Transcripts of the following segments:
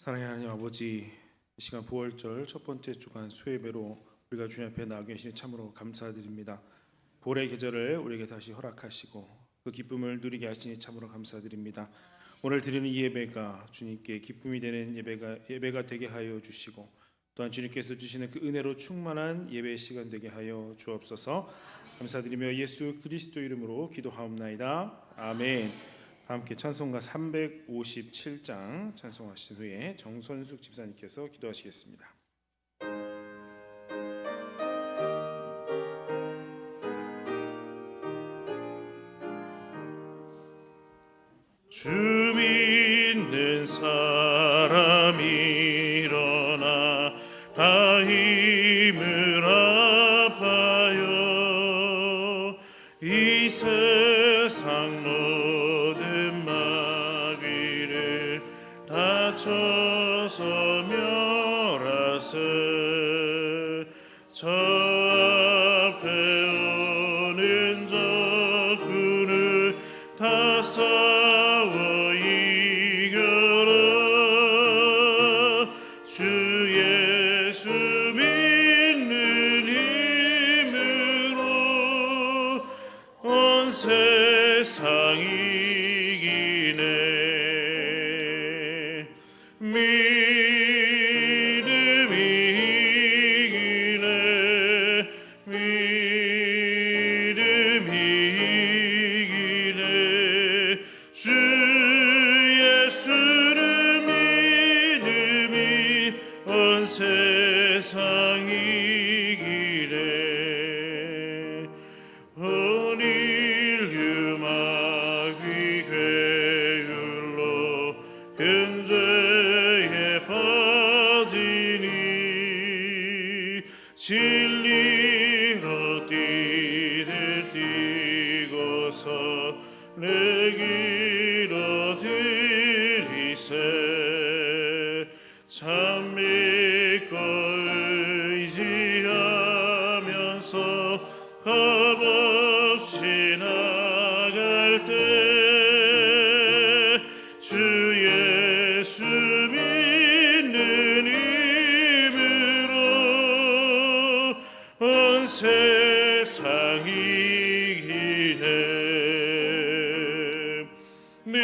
사랑의 하나님 아버지, 이 시간 부활절 첫 번째 주간 수요예배로 우리가 주님 앞에 나오게 하시니 참으로 감사드립니다. 보혜의 계절을 우리에게 다시 허락하시고 그 기쁨을 누리게 하시니 참으로 감사드립니다. 오늘 드리는 이 예배가 주님께 기쁨이 되는 예배가 되게 하여 주시고, 또한 주님께서 주시는 그 은혜로 충만한 예배의 시간 되게 하여 주옵소서. 감사드리며 예수 그리스도 이름으로 기도하옵나이다. 아멘. 함께 찬송가 357장 찬송하신 후에 정선숙 집사님께서 기도하시겠습니다. 주 믿는 사람 일어나 다 힘을 합하여 이 세상 모든 마귀를 다쳐서 멸하세. 저 앞에 오는 적군을 다 싸워 이겨라. 주 예수 믿는 힘으로 온 세상 이기네. 믿음이 이기네. 믿음이 이기네. 주 예수를 믿음이 온 세상 이기네. 온 인류 마귀 괴율로 큰 죄에 빠지니 진리로 띠를 띠고서 내 길로 들이세. 참 믿고 의지하면서 겁없이 나갈 때 주 예수 믿는 힘으로 온 세상 이기네. 믿음이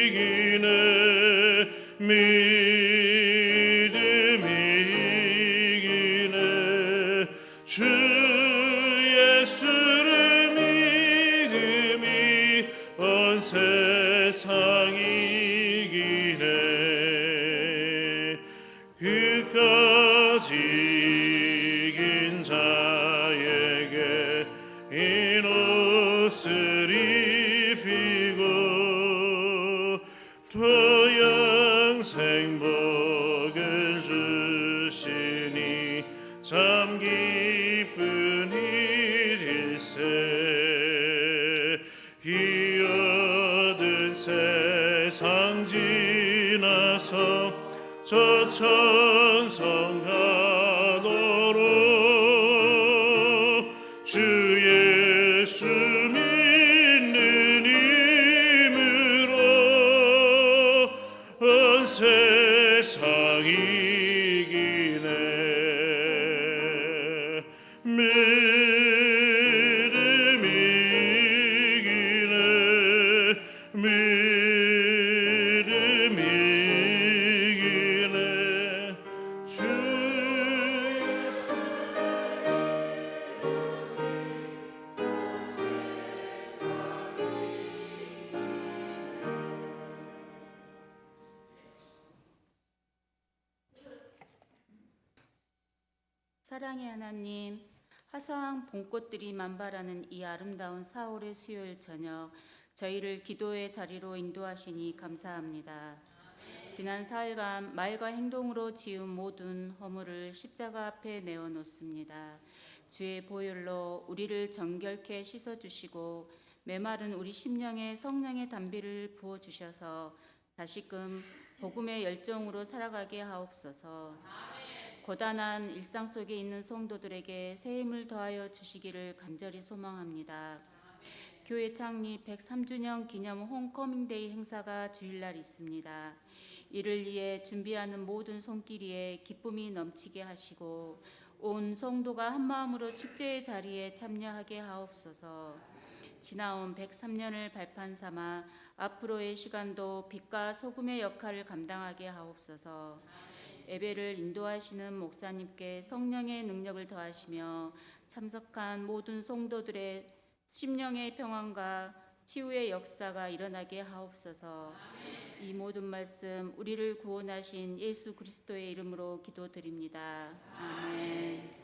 이기네. 믿음이 이기네. 주 예수를 믿음이 온 세상 이기네. 끝까지 이긴 자에게 이 옷을 입히고 또 영생 복을 주시니 참 기쁜 일일세. 이 얻은 세상 지나서 저 천성 가도록 주 예수 믿는 힘으로 온 세상 이기네. 믿음이 이기네. 믿음이 이기네. 주 예수 사랑의 하나님, 화사한 봄꽃들이 만발하는 이 아름다운 4월의 수요일 저녁, 저희를 기도의 자리로 인도하시니 감사합니다. 지난 사흘간 말과 행동으로 지은 모든 허물을 십자가 앞에 내어놓습니다. 주의 보혈로 우리를 정결케 씻어주시고 메마른 우리 심령에 성령의 담비를 부어주셔서 다시금 복음의 열정으로 살아가게 하옵소서. 고단한 일상 속에 있는 성도들에게 새 힘을 더하여 주시기를 간절히 소망합니다. 교회 창립 103주년 기념 홈커밍데이 행사가 주일날 있습니다. 이를 위해 준비하는 모든 손길이에 기쁨이 넘치게 하시고 온 성도가 한마음으로 축제의 자리에 참여하게 하옵소서. 지나온 103년을 발판 삼아 앞으로의 시간도 빛과 소금의 역할을 감당하게 하옵소서. 예배를 인도하시는 목사님께 성령의 능력을 더하시며 참석한 모든 성도들의 심령의 평안과 치유의 역사가 일어나게 하옵소서. 이 모든 말씀 우리를 구원하신 예수 그리스도의 이름으로 기도드립니다. 아멘.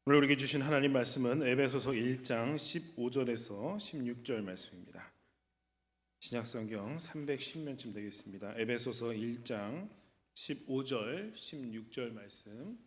오늘 우리에게 주신 하나님 말씀은 에베소서 1장 15절에서 16절 말씀입니다. 신약성경 310면쯤 되겠습니다. 에베소서 1장 15절 16절 말씀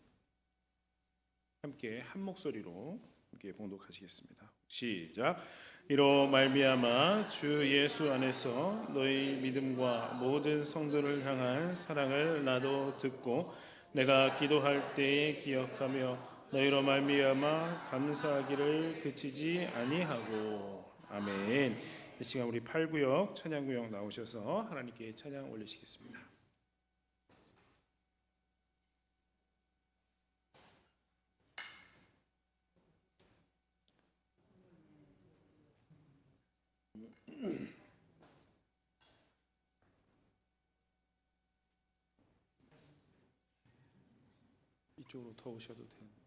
함께 한 목소리로 함께 봉독하시겠습니다. 시작. 이로 말미암아 주 예수 안에서 너희 믿음과 모든 성도를 향한 사랑을 나도 듣고 내가 기도할 때에 기억하며 너희로 말미암아 감사하기를 그치지 아니하고. 아멘. 이 시간 우리 8구역 찬양구역 나오셔서 하나님께 찬양 올리시겠습니다. 이쪽으로 더 오셔도 돼요.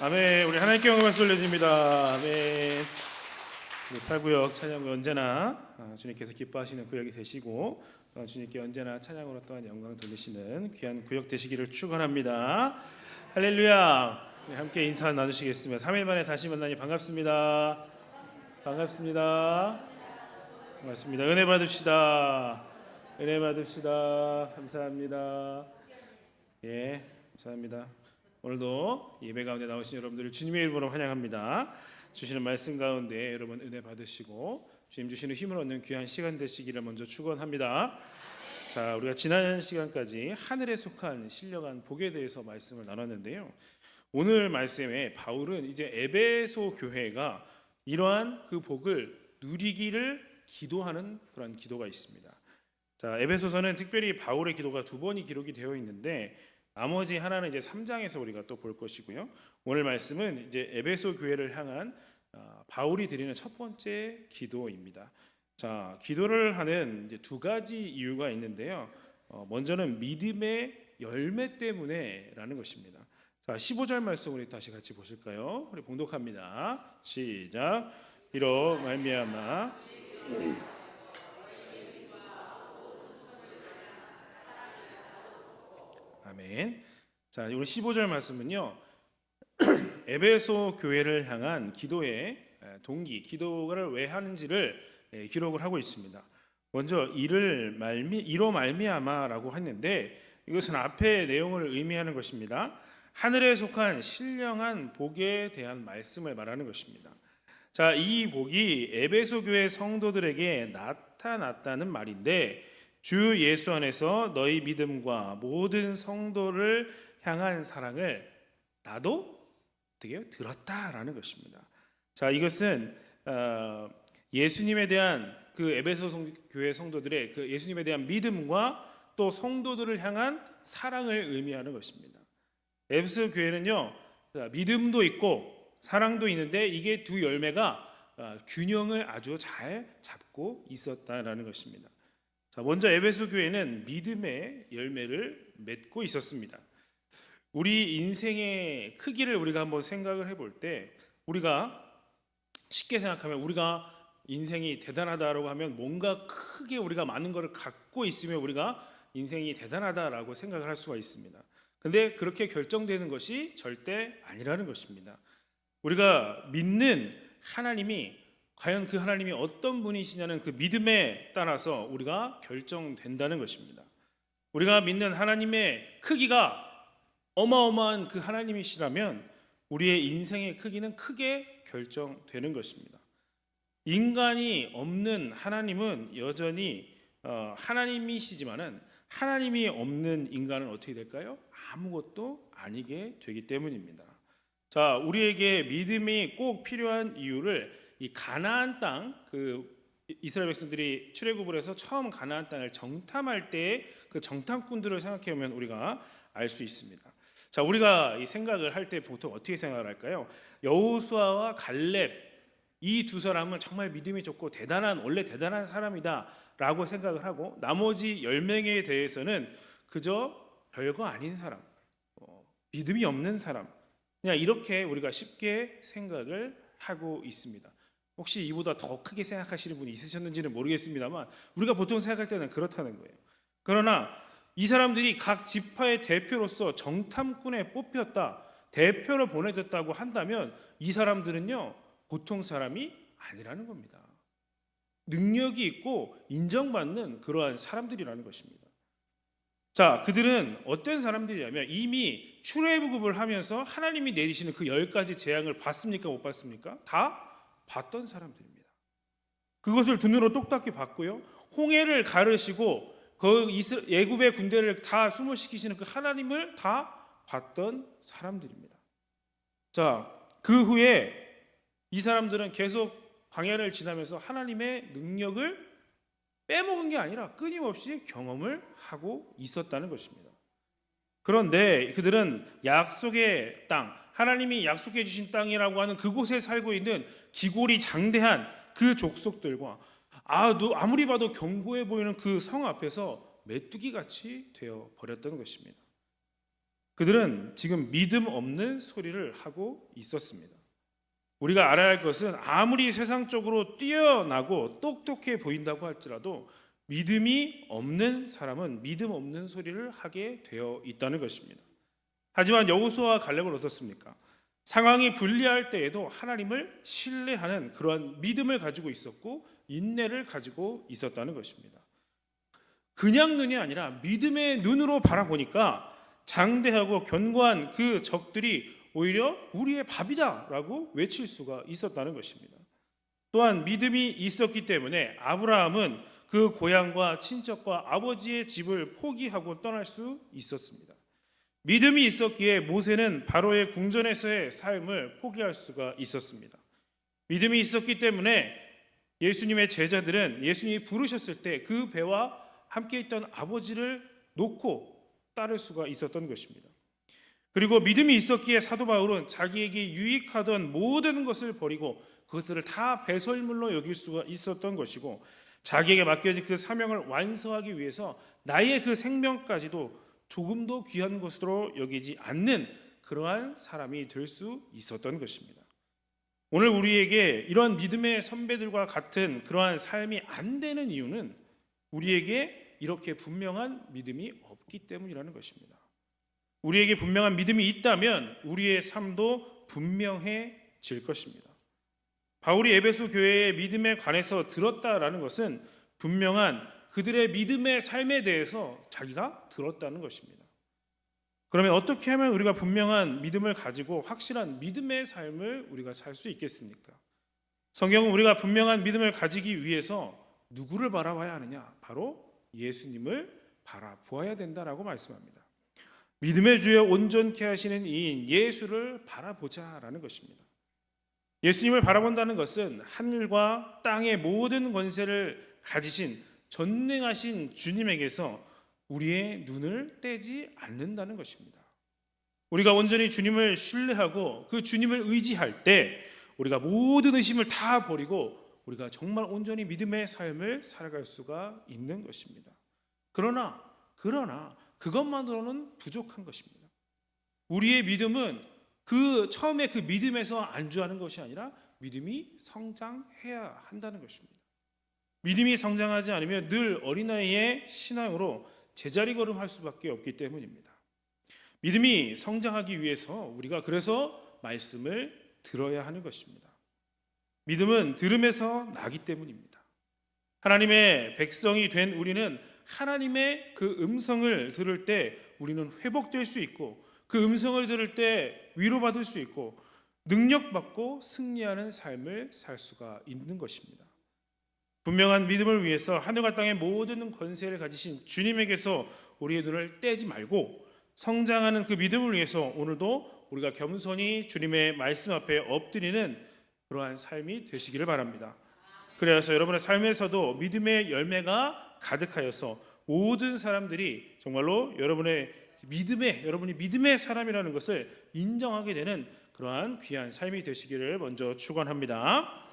아멘. 우리 하나님께 영광을 돌려드립니다. 아멘. 우리 8구역 찬양구 언제나 주님께서 기뻐하시는 구역이 되시고 또한 주님께 언제나 찬양으로 또한 영광 돌리시는 귀한 구역 되시기를 축원합니다. 할렐루야. 네, 함께 인사 나누시겠습니다. 3일 만에 다시 만나니 반갑습니다. 반갑습니다. 반갑습니다. 은혜 받읍시다. 은혜 받읍시다. 감사합니다. 예, 감사합니다. 오늘도 예배 가운데 나오신 여러분들을 주님의 이름으로 환영합니다. 주시는 말씀 가운데 여러분 은혜 받으시고 주님 주시는 힘을 얻는 귀한 시간 되시기를 먼저 축원합니다. 자, 우리가 지난 시간까지 하늘에 속한 신령한 복에 대해서 말씀을 나눴는데요. 오늘 말씀에 바울은 이제 에베소 교회가 이러한 그 복을 누리기를 기도하는 그런 기도가 있습니다. 자, 에베소서는 특별히 바울의 기도가 두 번이 기록이 되어 있는데 나머지 하나는 이제 3장에서 우리가 또 볼 것이고요. 오늘 말씀은 이제 에베소 교회를 향한 바울이 드리는 첫 번째 기도입니다. 자, 기도를 하는 이제 두 가지 이유가 있는데요. 먼저는 믿음의 열매 때문에라는 것입니다. 자, 15절 말씀 우리 다시 같이 보실까요? 우리 봉독합니다. 시작. 이로 말미암아 아멘. 자, 오늘 15절 말씀은요. 에베소 교회를 향한 기도의 동기, 기도를 왜 하는지를 기록을 하고 있습니다. 먼저 이로 말미암아라고 했는데 이것은 앞의 내용을 의미하는 것입니다. 하늘에 속한 신령한 복에 대한 말씀을 말하는 것입니다. 자, 이 복이 에베소 교회 성도들에게 나타났다는 말인데 주 예수 안에서 너희 믿음과 모든 성도를 향한 사랑을 나도 어떻게 들었다라는 것입니다. 자, 이것은 예수님에 대한 그 에베소 교회 성도들의 그 예수님에 대한 믿음과 또 성도들을 향한 사랑을 의미하는 것입니다. 에베소 교회는요, 믿음도 있고 사랑도 있는데 이게 두 열매가 균형을 아주 잘 잡고 있었다라는 것입니다. 자, 먼저 에베소 교회는 믿음의 열매를 맺고 있었습니다. 우리 인생의 크기를 우리가 한번 생각을 해볼 때 우리가 쉽게 생각하면 우리가 인생이 대단하다라고 하면 뭔가 크게 우리가 많은 것을 갖고 있으면 우리가 인생이 대단하다라고 생각을 할 수가 있습니다. 근데 그렇게 결정되는 것이 절대 아니라는 것입니다. 우리가 믿는 하나님이 과연 그 하나님이 어떤 분이시냐는 그 믿음에 따라서 우리가 결정된다는 것입니다. 우리가 믿는 하나님의 크기가 어마어마한 그 하나님이시라면 우리의 인생의 크기는 크게 결정되는 것입니다. 인간이 없는 하나님은 여전히 하나님이시지만은 하나님이 없는 인간은 어떻게 될까요? 아무것도 아니게 되기 때문입니다. 자, 우리에게 믿음이 꼭 필요한 이유를 이 가나안 땅, 그 이스라엘 백성들이 출애굽을 해서 처음 가나안 땅을 정탐할 때의 그 정탐꾼들을 생각해 보면 우리가 알 수 있습니다. 자, 우리가 이 생각을 할 때 보통 어떻게 생각을 할까요? 여호수아와 갈렙 이 두 사람은 정말 믿음이 좋고 원래 대단한 사람이다라고 생각을 하고 나머지 10명에 대해서는 그저 별거 아닌 사람, 믿음이 없는 사람, 그냥 이렇게 우리가 쉽게 생각을 하고 있습니다. 혹시 이보다 더 크게 생각하시는 분이 있으셨는지는 모르겠습니다만 우리가 보통 생각할 때는 그렇다는 거예요. 그러나 이 사람들이 각 지파의 대표로서 정탐꾼에 뽑혔다, 대표로 보내졌다고 한다면 이 사람들은요 보통 사람이 아니라는 겁니다. 능력이 있고 인정받는 그러한 사람들이라는 것입니다. 자, 그들은 어떤 사람들이냐면 이미 출애굽을 하면서 하나님이 내리시는 그 10가지 재앙을 봤습니까? 못 봤습니까? 다 봤던 사람들입니다. 그것을 두 눈으로 똑딱히 봤고요. 홍해를 가르시고 그 애굽의 군대를 다 수모시키시는 그 하나님을 다 봤던 사람들입니다. 자, 그 후에 이 사람들은 계속 광야를 지나면서 하나님의 능력을 빼먹은 게 아니라 끊임없이 경험을 하고 있었다는 것입니다. 그런데 그들은 약속의 땅, 하나님이 약속해 주신 땅이라고 하는 그곳에 살고 있는 기골이 장대한 그 족속들과 아무리 봐도 견고해 보이는 그 성 앞에서 메뚜기 같이 되어 버렸던 것입니다. 그들은 지금 믿음 없는 소리를 하고 있었습니다. 우리가 알아야 할 것은 아무리 세상적으로 뛰어나고 똑똑해 보인다고 할지라도 믿음이 없는 사람은 믿음 없는 소리를 하게 되어 있다는 것입니다. 하지만 여호수아와 갈렙은 어떻습니까? 상황이 불리할 때에도 하나님을 신뢰하는 그러한 믿음을 가지고 있었고 인내를 가지고 있었다는 것입니다. 그냥 눈이 아니라 믿음의 눈으로 바라보니까 장대하고 견고한 그 적들이 오히려 우리의 밥이다라고 외칠 수가 있었다는 것입니다. 또한 믿음이 있었기 때문에 아브라함은 그 고향과 친척과 아버지의 집을 포기하고 떠날 수 있었습니다. 믿음이 있었기에 모세는 바로의 궁전에서의 삶을 포기할 수가 있었습니다. 믿음이 있었기 때문에 예수님의 제자들은 예수님이 부르셨을 때 그 배와 함께 있던 아버지를 놓고 따를 수가 있었던 것입니다. 그리고 믿음이 있었기에 사도 바울은 자기에게 유익하던 모든 것을 버리고 그것들을 다 배설물로 여길 수가 있었던 것이고, 자기에게 맡겨진 그 사명을 완수하기 위해서 나의 그 생명까지도 조금도 귀한 것으로 여기지 않는 그러한 사람이 될 수 있었던 것입니다. 오늘 우리에게 이런 믿음의 선배들과 같은 그러한 삶이 안 되는 이유는 우리에게 이렇게 분명한 믿음이 없기 때문이라는 것입니다. 우리에게 분명한 믿음이 있다면 우리의 삶도 분명해질 것입니다. 바울이 에베소 교회의 믿음에 관해서 들었다라는 것은 분명한 그들의 믿음의 삶에 대해서 자기가 들었다는 것입니다. 그러면 어떻게 하면 우리가 분명한 믿음을 가지고 확실한 믿음의 삶을 우리가 살 수 있겠습니까? 성경은 우리가 분명한 믿음을 가지기 위해서 누구를 바라봐야 하느냐? 바로 예수님을 바라보아야 된다라고 말씀합니다. 믿음의 주여 온전케 하시는 이인 예수를 바라보자라는 것입니다. 예수님을 바라본다는 것은 하늘과 땅의 모든 권세를 가지신 전능하신 주님에게서 우리의 눈을 떼지 않는다는 것입니다. 우리가 온전히 주님을 신뢰하고 그 주님을 의지할 때 우리가 모든 의심을 다 버리고 우리가 정말 온전히 믿음의 삶을 살아갈 수가 있는 것입니다. 그러나 그것만으로는 부족한 것입니다. 우리의 믿음은 처음에 그 믿음에서 안주하는 것이 아니라 믿음이 성장해야 한다는 것입니다. 믿음이 성장하지 않으면 늘 어린아이의 신앙으로 제자리 걸음할 수밖에 없기 때문입니다. 믿음이 성장하기 위해서 우리가 그래서 말씀을 들어야 하는 것입니다. 믿음은 들음에서 나기 때문입니다. 하나님의 백성이 된 우리는 하나님의 그 음성을 들을 때 우리는 회복될 수 있고, 그 음성을 들을 때 위로받을 수 있고 능력받고 승리하는 삶을 살 수가 있는 것입니다. 분명한 믿음을 위해서 하늘과 땅의 모든 권세를 가지신 주님에게서 우리의 눈을 떼지 말고 성장하는 그 믿음을 위해서 오늘도 우리가 겸손히 주님의 말씀 앞에 엎드리는 그러한 삶이 되시기를 바랍니다. 그래서 여러분의 삶에서도 믿음의 열매가 가득하여서 모든 사람들이 정말로 여러분이 믿음의 사람이라는 것을 인정하게 되는 그러한 귀한 삶이 되시기를 먼저 축원합니다.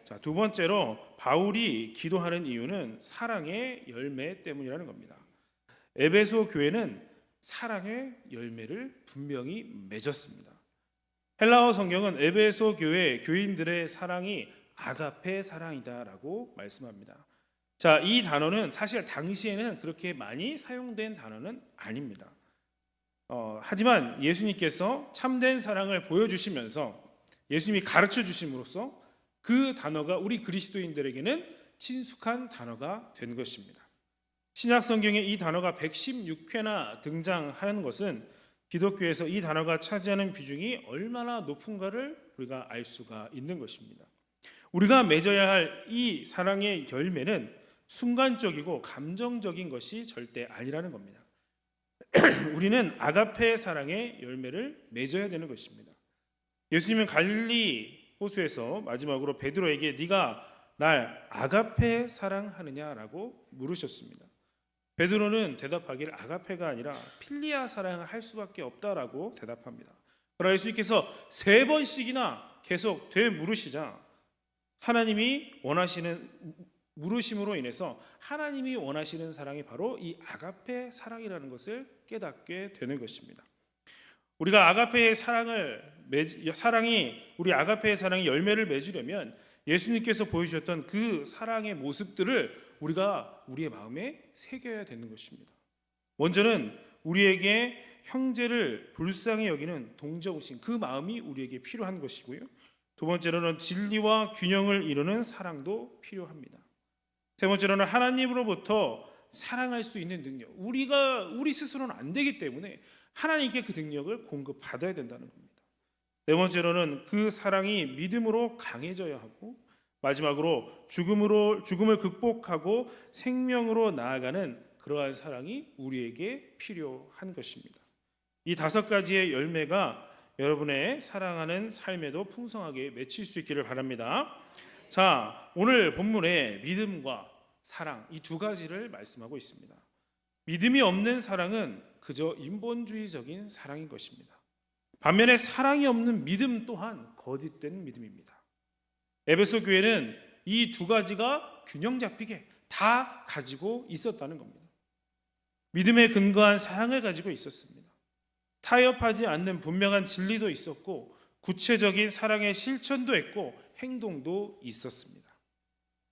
자, 두 번째로 바울이 기도하는 이유는 사랑의 열매 때문이라는 겁니다. 에베소 교회는 사랑의 열매를 분명히 맺었습니다. 헬라어 성경은 에베소 교회 교인들의 사랑이 아가페 사랑이다라고 말씀합니다. 자, 이 단어는 사실 당시에는 그렇게 많이 사용된 단어는 아닙니다. 하지만 예수님께서 참된 사랑을 보여주시면서 예수님이 가르쳐 주심으로써 그 단어가 우리 그리스도인들에게는 친숙한 단어가 된 것입니다. 신약 성경에 이 단어가 116회나 등장하는 것은 기독교에서 이 단어가 차지하는 비중이 얼마나 높은가를 우리가 알 수가 있는 것입니다. 우리가 맺어야 할 이 사랑의 열매는 순간적이고 감정적인 것이 절대 아니라는 겁니다. 우리는 아가페 사랑의 열매를 맺어야 되는 것입니다. 예수님은 갈릴리 호수에서 마지막으로 베드로에게 네가 날 아가페 사랑하느냐라고 물으셨습니다. 베드로는 대답하기를 아가페가 아니라 필리아 사랑을 할 수밖에 없다라고 대답합니다. 그러나 예수님께서 3번씩이나 계속 되물으시자 하나님이 원하시는 물으심으로 인해서 하나님이 원하시는 사랑이 바로 이 아가페 사랑이라는 것을 깨닫게 되는 것입니다. 우리가 아가페의 우리 아가페의 사랑이 열매를 맺으려면 예수님께서 보여주셨던 그 사랑의 모습들을 우리가 우리의 마음에 새겨야 되는 것입니다. 먼저는 우리에게 형제를 불쌍히 여기는 동정심, 그 마음이 우리에게 필요한 것이고요. 두 번째로는 진리와 균형을 이루는 사랑도 필요합니다. 세 번째로는 하나님으로부터 사랑할 수 있는 능력, 우리 스스로는 안 되기 때문에 하나님께 그 능력을 공급받아야 된다는 겁니다. 네 번째로는 그 사랑이 믿음으로 강해져야 하고, 마지막으로 죽음을 극복하고 생명으로 나아가는 그러한 사랑이 우리에게 필요한 것입니다. 이 5가지의 열매가 여러분의 사랑하는 삶에도 풍성하게 맺힐 수 있기를 바랍니다. 자, 오늘 본문에 믿음과 사랑, 이 2가지를 말씀하고 있습니다. 믿음이 없는 사랑은 그저 인본주의적인 사랑인 것입니다. 반면에 사랑이 없는 믿음 또한 거짓된 믿음입니다. 에베소 교회는 이 2가지가 균형 잡히게 다 가지고 있었다는 겁니다. 믿음에 근거한 사랑을 가지고 있었습니다. 타협하지 않는 분명한 진리도 있었고, 구체적인 사랑의 실천도 있고, 행동도 있었습니다.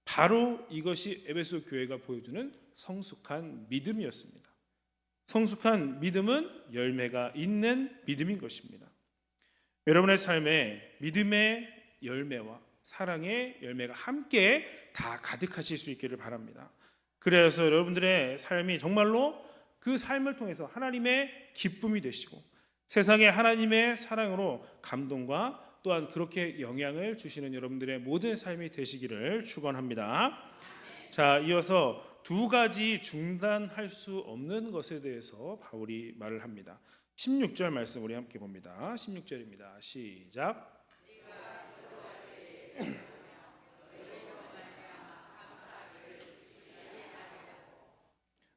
바로 이것이 에베소 교회가 보여주는 성숙한 믿음이었습니다. 성숙한 믿음은 열매가 있는 믿음인 것입니다. 여러분의 삶에 믿음의 열매와 사랑의 열매가 함께 다 가득하실 수 있기를 바랍니다. 그래서 여러분들의 삶이 정말로 그 삶을 통해서 하나님의 기쁨이 되시고, 세상에 하나님의 사랑으로 감동과 또한 그렇게 영향을 주시는 여러분들의 모든 삶이 되시기를 축원합니다. 자, 이어서 2가지 중단할 수 없는 것에 대해서 바울이 말을 합니다. 16절 말씀 우리 함께 봅니다. 16절입니다. 시작.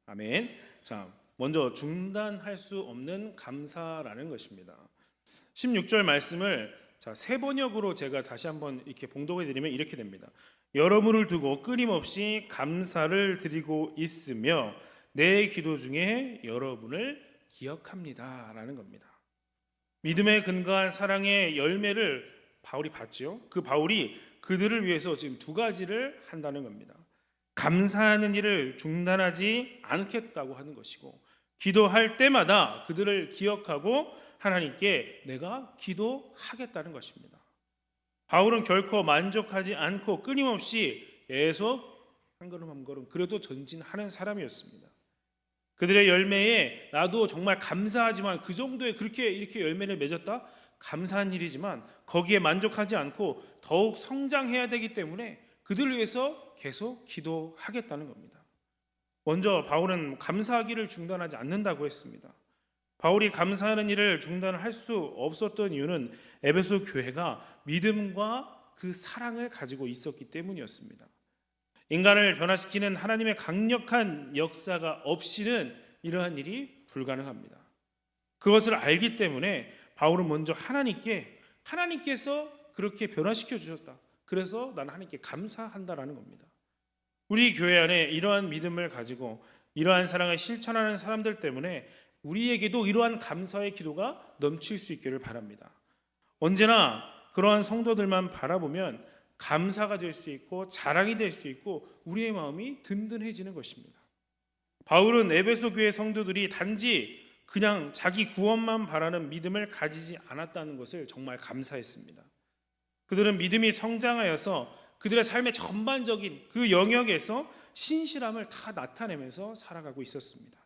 아멘. 자, 먼저 중단할 수 없는 감사라는 것입니다. 16절 말씀을 새 번역으로 제가 다시 한번 이렇게 봉독해 드리면 이렇게 됩니다. 여러분을 두고 끊임없이 감사를 드리고 있으며 내 기도 중에 여러분을 기억합니다 라는 겁니다. 믿음에 근거한 사랑의 열매를 바울이 봤죠. 그 바울이 그들을 위해서 지금 2가지를 한다는 겁니다. 감사하는 일을 중단하지 않겠다고 하는 것이고, 기도할 때마다 그들을 기억하고 하나님께 내가 기도하겠다는 것입니다. 바울은 결코 만족하지 않고 끊임없이 계속 한 걸음 한 걸음 그래도 전진하는 사람이었습니다. 그들의 열매에 나도 정말 감사하지만, 그 정도의 그렇게 이렇게 열매를 맺었다? 감사한 일이지만 거기에 만족하지 않고 더욱 성장해야 되기 때문에 그들을 위해서 계속 기도하겠다는 겁니다. 먼저 바울은 감사하기를 중단하지 않는다고 했습니다. 바울이 감사하는 일을 중단할 수 없었던 이유는 에베소 교회가 믿음과 그 사랑을 가지고 있었기 때문이었습니다. 인간을 변화시키는 하나님의 강력한 역사가 없이는 이러한 일이 불가능합니다. 그것을 알기 때문에 바울은 먼저 하나님께서 그렇게 변화시켜 주셨다. 그래서 나는 하나님께 감사한다라는 겁니다. 우리 교회 안에 이러한 믿음을 가지고 이러한 사랑을 실천하는 사람들 때문에 우리에게도 이러한 감사의 기도가 넘칠 수 있기를 바랍니다. 언제나 그러한 성도들만 바라보면 감사가 될 수 있고 자랑이 될 수 있고 우리의 마음이 든든해지는 것입니다. 바울은 에베소 교회 성도들이 단지 그냥 자기 구원만 바라는 믿음을 가지지 않았다는 것을 정말 감사했습니다. 그들은 믿음이 성장하여서 그들의 삶의 전반적인 그 영역에서 신실함을 다 나타내면서 살아가고 있었습니다.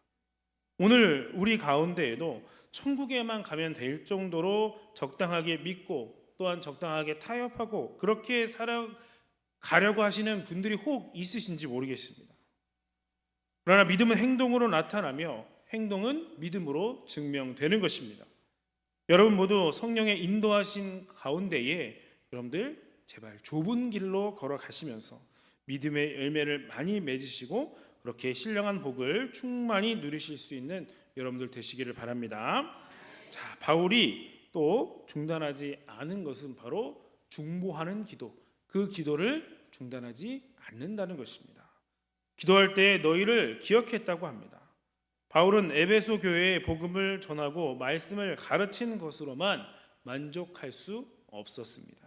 오늘 우리 가운데에도 천국에만 가면 될 정도로 적당하게 믿고 또한 적당하게 타협하고 그렇게 살아가려고 하시는 분들이 혹 있으신지 모르겠습니다. 그러나 믿음은 행동으로 나타나며 행동은 믿음으로 증명되는 것입니다. 여러분 모두 성령의 인도하신 가운데에 여러분들 제발 좁은 길로 걸어가시면서 믿음의 열매를 많이 맺으시고 그렇게 신령한 복을 충만히 누리실 수 있는 여러분들 되시기를 바랍니다. 자, 바울이 또 중단하지 않은 것은 바로 중보하는 기도, 그 기도를 중단하지 않는다는 것입니다. 기도할 때 너희를 기억했다고 합니다. 바울은 에베소 교회에 복음을 전하고 말씀을 가르친 것으로만 만족할 수 없었습니다.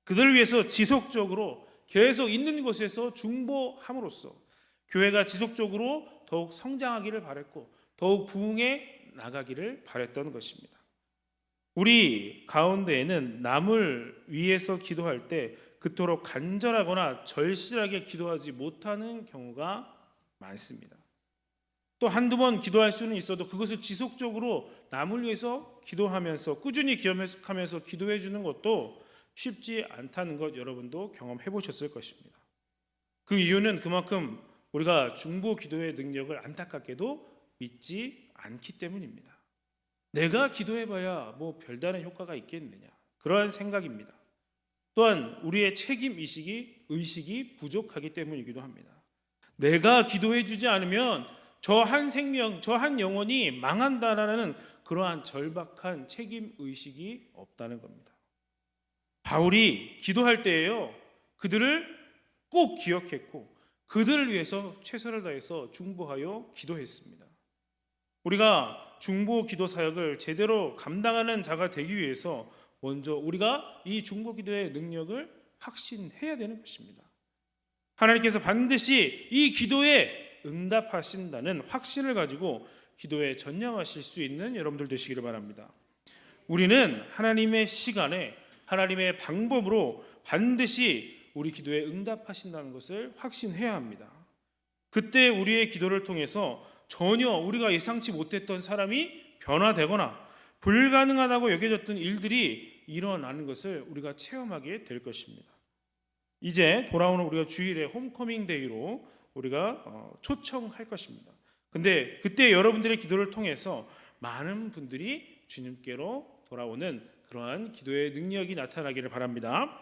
그들을 위해서 지속적으로 계속 있는 곳에서 중보함으로써 교회가 지속적으로 더욱 성장하기를 바랬고 더욱 부흥해 나가기를 바랬던 것입니다. 우리 가운데에는 남을 위해서 기도할 때 그토록 간절하거나 절실하게 기도하지 못하는 경우가 많습니다. 또 한두 번 기도할 수는 있어도 그것을 지속적으로 남을 위해서 기도하면서 꾸준히 기억하면서 기도해 주는 것도 쉽지 않다는 것 여러분도 경험해 보셨을 것입니다. 그 이유는 그만큼 우리가 중보 기도의 능력을 안타깝게도 믿지 않기 때문입니다. 내가 기도해봐야 뭐 별다른 효과가 있겠느냐, 그러한 생각입니다. 또한 우리의 책임 의식이 부족하기 때문이기도 합니다. 내가 기도해 주지 않으면 저 한 생명, 저 한 영혼이 망한다라는 그러한 절박한 책임 의식이 없다는 겁니다. 바울이 기도할 때에요, 그들을 꼭 기억했고 그들을 위해서 최선을 다해서 중보하여 기도했습니다. 우리가 중보 기도 사역을 제대로 감당하는 자가 되기 위해서 먼저 우리가 이 중보 기도의 능력을 확신해야 되는 것입니다. 하나님께서 반드시 이 기도에 응답하신다는 확신을 가지고 기도에 전념하실 수 있는 여러분들 되시기를 바랍니다. 우리는 하나님의 시간에 하나님의 방법으로 반드시 우리 기도에 응답하신다는 것을 확신해야 합니다. 그때 우리의 기도를 통해서 전혀 우리가 예상치 못했던 사람이 변화되거나 불가능하다고 여겨졌던 일들이 일어나는 것을 우리가 체험하게 될 것입니다. 이제 돌아오는 우리가 주일에 홈커밍 데이로 우리가 초청할 것입니다. 근데 그때 여러분들의 기도를 통해서 많은 분들이 주님께로 돌아오는 그러한 기도의 능력이 나타나기를 바랍니다.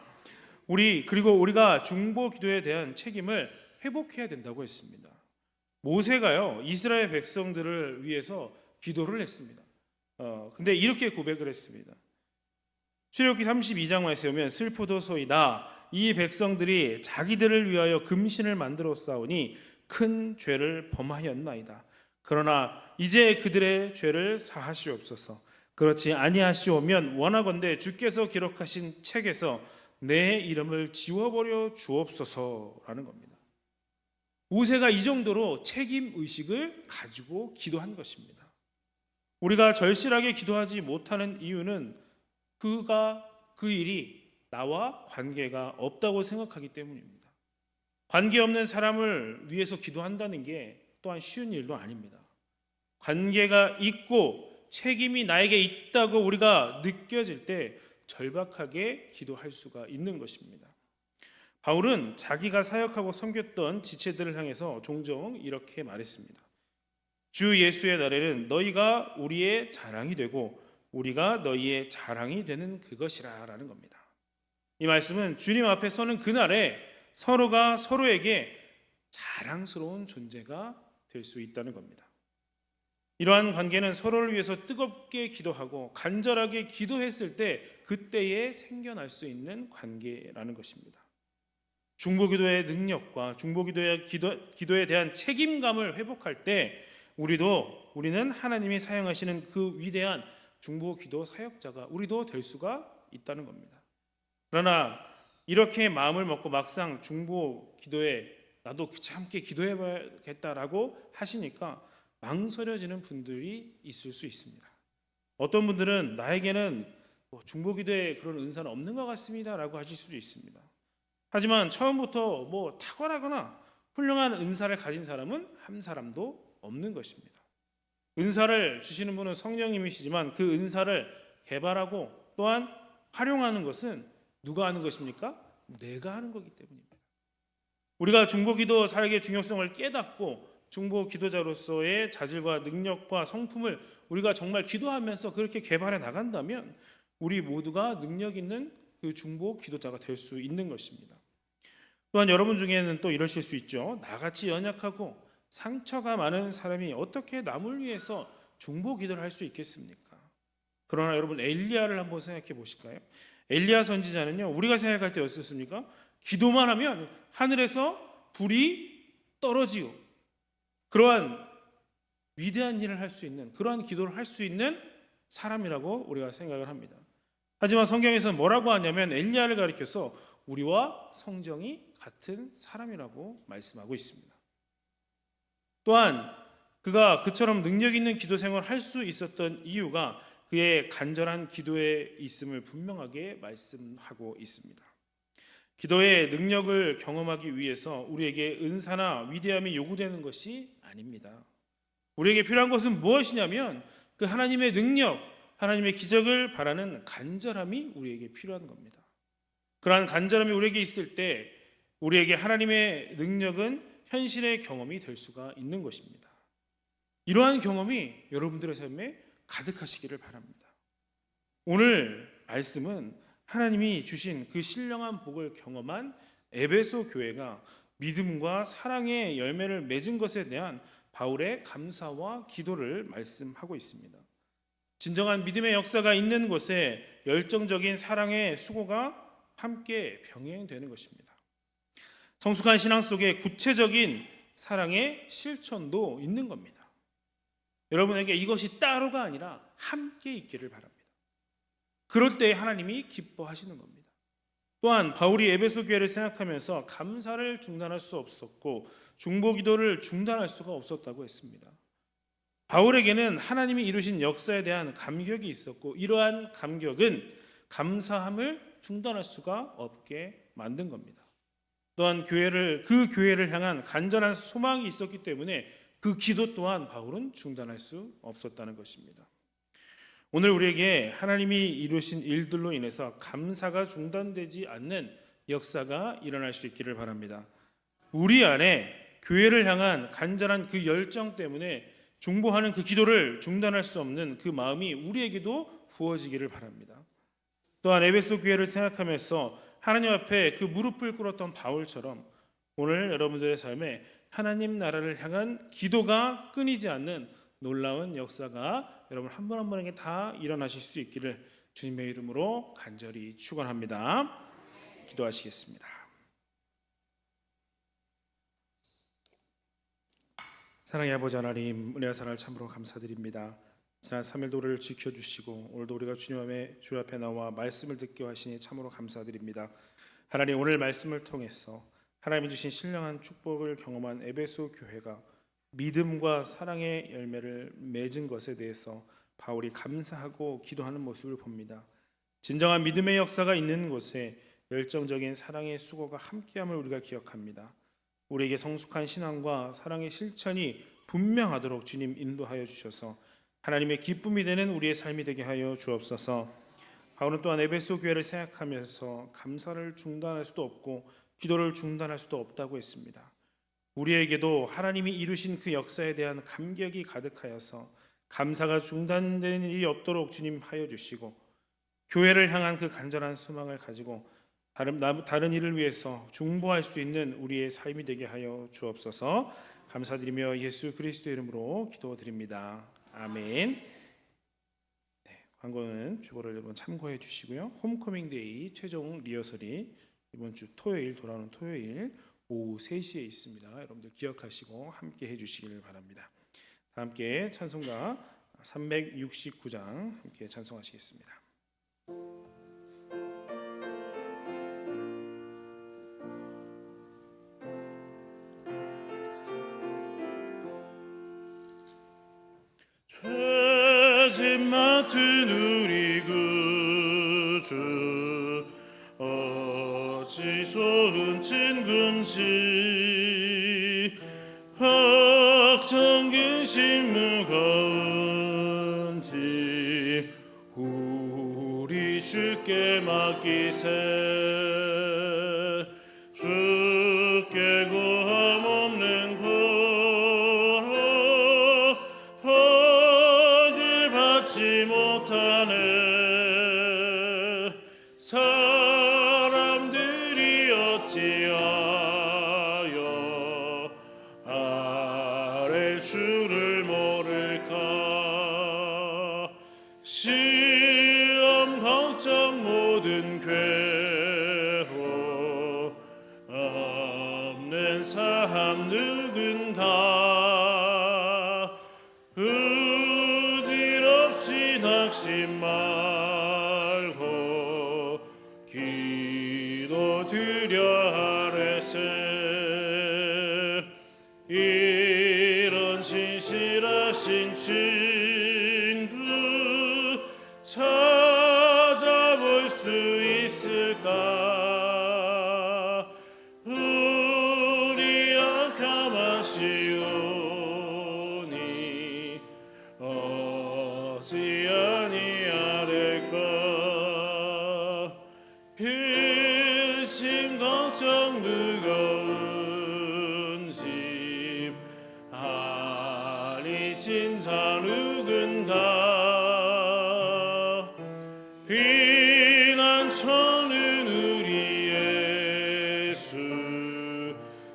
그리고 우리가 중보 기도에 대한 책임을 회복해야 된다고 했습니다. 모세가요, 이스라엘 백성들을 위해서 기도를 했습니다. 근데 이렇게 고백을 했습니다. 출애굽기 32장 말씀에 보면 슬프도소이다. 이 백성들이 자기들을 위하여 금신을 만들어 싸우니 큰 죄를 범하였나이다. 그러나 이제 그들의 죄를 사하시옵소서. 그렇지 아니하시오면 원하건대 주께서 기록하신 책에서 내 이름을 지워버려 주옵소서라는 겁니다. 모세가 이 정도로 책임 의식을 가지고 기도한 것입니다. 우리가 절실하게 기도하지 못하는 이유는 그 일이 나와 관계가 없다고 생각하기 때문입니다. 관계없는 사람을 위해서 기도한다는 게 또한 쉬운 일도 아닙니다. 관계가 있고 책임이 나에게 있다고 우리가 느껴질 때 절박하게 기도할 수가 있는 것입니다. 바울은 자기가 사역하고 섬겼던 지체들을 향해서 종종 이렇게 말했습니다. 주 예수의 날에는 너희가 우리의 자랑이 되고 우리가 너희의 자랑이 되는 그것이라 라는 겁니다. 이 말씀은 주님 앞에 서는 그날에 서로가 서로에게 자랑스러운 존재가 될 수 있다는 겁니다. 이러한 관계는 서로를 위해서 뜨겁게 기도하고 간절하게 기도했을 때 그때에 생겨날 수 있는 관계라는 것입니다. 중보기도의 능력과 중보기도에 대한 책임감을 회복할 때 우리는 하나님이 사용하시는 그 위대한 중보기도 사역자가 우리도 될 수가 있다는 겁니다. 그러나 이렇게 마음을 먹고 막상 중보기도에 나도 함께 기도해봐야겠다라고 하시니까 망설여지는 분들이 있을 수 있습니다. 어떤 분들은 나에게는 중보기도에 그런 은사는 없는 것 같습니다 라고 하실 수도 있습니다. 하지만 처음부터 탁월하거나 훌륭한 은사를 가진 사람은 한 사람도 없는 것입니다. 은사를 주시는 분은 성령님이시지만 그 은사를 개발하고 또한 활용하는 것은 누가 하는 것입니까? 내가 하는 거기 때문입니다. 우리가 중보기도 사역의 중요성을 깨닫고 중보기도자로서의 자질과 능력과 성품을 우리가 정말 기도하면서 그렇게 개발해 나간다면 우리 모두가 능력 있는 그 중보기도자가 될 수 있는 것입니다. 또한 여러분 중에는 또 이러실 수 있죠. 나같이 연약하고 상처가 많은 사람이 어떻게 남을 위해서 중보기도를 할 수 있겠습니까? 그러나 여러분 엘리야를 한번 생각해 보실까요? 엘리야 선지자는요, 우리가 생각할 때 어떻습니까? 기도만 하면 하늘에서 불이 떨어지고 그러한 위대한 일을 할 수 있는 그러한 기도를 할 수 있는 사람이라고 우리가 생각을 합니다. 하지만 성경에서는 뭐라고 하냐면 엘리야를 가리켜서 우리와 성정이 같은 사람이라고 말씀하고 있습니다. 또한 그가 그처럼 능력 있는 기도 생활을 할 수 있었던 이유가 그의 간절한 기도에 있음을 분명하게 말씀하고 있습니다. 기도의 능력을 경험하기 위해서 우리에게 은사나 위대함이 요구되는 것이 아닙니다. 우리에게 필요한 것은 무엇이냐면 그 하나님의 능력, 하나님의 기적을 바라는 간절함이 우리에게 필요한 겁니다. 그러한 간절함이 우리에게 있을 때 우리에게 하나님의 능력은 현실의 경험이 될 수가 있는 것입니다. 이러한 경험이 여러분들의 삶에 가득하시기를 바랍니다. 오늘 말씀은 하나님이 주신 그 신령한 복을 경험한 에베소 교회가 믿음과 사랑의 열매를 맺은 것에 대한 바울의 감사와 기도를 말씀하고 있습니다. 진정한 믿음의 역사가 있는 곳에 열정적인 사랑의 수고가 함께 병행되는 것입니다. 성숙한 신앙 속에 구체적인 사랑의 실천도 있는 겁니다. 여러분에게 이것이 따로가 아니라 함께 있기를 바랍니다. 그럴 때 하나님이 기뻐하시는 겁니다. 또한 바울이 에베소 교회를 생각하면서 감사를 중단할 수 없었고 중보 기도를 중단할 수가 없었다고 했습니다. 바울에게는 하나님이 이루신 역사에 대한 감격이 있었고 이러한 감격은 감사함을 중단할 수가 없게 만든 겁니다. 또한 그 교회를 향한 간절한 소망이 있었기 때문에 그 기도 또한 바울은 중단할 수 없었다는 것입니다. 오늘 우리에게 하나님이 이루신 일들로 인해서 감사가 중단되지 않는 역사가 일어날 수 있기를 바랍니다. 우리 안에 교회를 향한 간절한 그 열정 때문에 중보하는 그 기도를 중단할 수 없는 그 마음이 우리에게도 부어지기를 바랍니다. 또한 에베소 교회를 생각하면서 하나님 앞에 그 무릎을 꿇었던 바울처럼 오늘 여러분들의 삶에 하나님 나라를 향한 기도가 끊이지 않는 놀라운 역사가 여러분 한 분 한 분에게 다 일어나실 수 있기를 주님의 이름으로 간절히 축원합니다. 기도하시겠습니다. 사랑의 아버지 하나님, 은혜와 사랑을 참으로 감사드립니다. 지난 3일도 우리를 지켜주시고 오늘도 우리가 주님 앞에 나와 말씀을 듣게 하시니 참으로 감사드립니다. 하나님, 오늘 말씀을 통해서 하나님이 주신 신령한 축복을 경험한 에베소 교회가 믿음과 사랑의 열매를 맺은 것에 대해서 바울이 감사하고 기도하는 모습을 봅니다. 진정한 믿음의 역사가 있는 곳에 열정적인 사랑의 수고가 함께함을 우리가 기억합니다. 우리에게 성숙한 신앙과 사랑의 실천이 분명하도록 주님 인도하여 주셔서 하나님의 기쁨이 되는 우리의 삶이 되게 하여 주옵소서. 바울은 또한 에베소 교회를 생각하면서 감사를 중단할 수도 없고 기도를 중단할 수도 없다고 했습니다. 우리에게도 하나님이 이루신 그 역사에 대한 감격이 가득하여서 감사가 중단되는 일이 없도록 주님 하여 주시고 교회를 향한 그 간절한 소망을 가지고 다른 일을 위해서 중보할 수 있는 우리의 삶이 되게 하여 주옵소서. 감사드리며 예수 그리스도의 이름으로 기도드립니다. 아멘. 광고는 주보를 여러분 참고해 주시고요. 홈커밍데이 최종 리허설이 이번 주 토요일 돌아오는 토요일 오후 3시에 있습니다. 여러분들 기억하시고 함께 해주시기를 바랍니다. 다 함께 찬송가 369장 함께 찬송하시겠습니다. 죄짐 맡은 우리 구주 어찌소은 진금지 걱정근심 무거운지 우리 주께 맡기세. 주께 고함 없는 고로 복을 받지 못하네. 사람들이 어찌하여 아래 주를 모를까. 시험 걱정 모든 괴로 없는 사람 누군가. 부질없이 낙심 말고 기도드려 아뢰세. 이런 진실 주신 그 찾아볼 수 있을까? 우리 악함하시오니 어찌 아니하릴까? 근심 걱정 무거운 짐 아리신 자 누군가? 비난 처는 우리 예수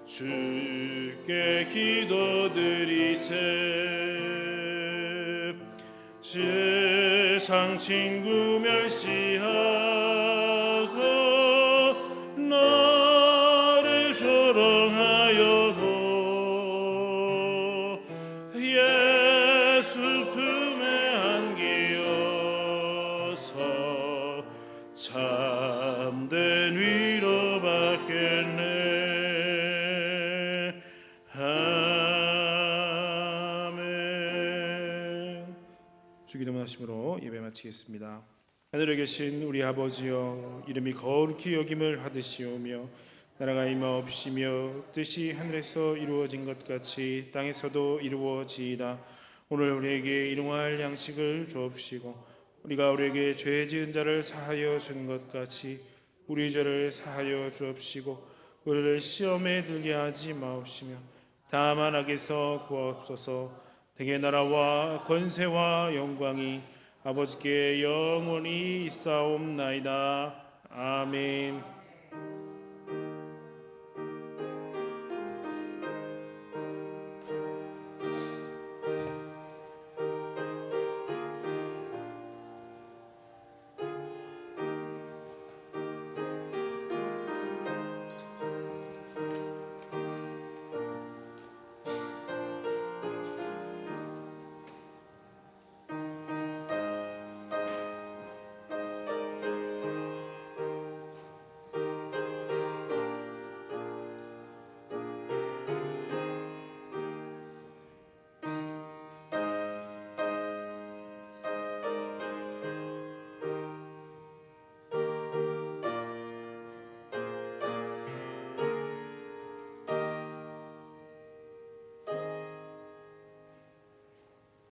주께 기도드리세. 세상 친구 멸시하고 나를 조롱하여도 예수 품에 안기어서 참된 위로 받겠네. 아멘. 주기도 하심으로 예배 마치겠습니다. 하늘에 계신 우리 아버지여, 이름이 거룩히 여김을 받으시오며 나라가 임하옵시며 뜻이 하늘에서 이루어진 것 같이 땅에서도 이루어지이다. 오늘 우리에게 일용할 양식을 주옵시고 우리가 우리에게 죄 지은 자를 사하여 준 것 같이 우리 죄를 사하여 주옵시고 우리를 시험에 들게 하지 마옵시며 다만 악에서 구하옵소서. 대개 나라와 권세와 영광이 아버지께 영원히 있사옵나이다. 아멘.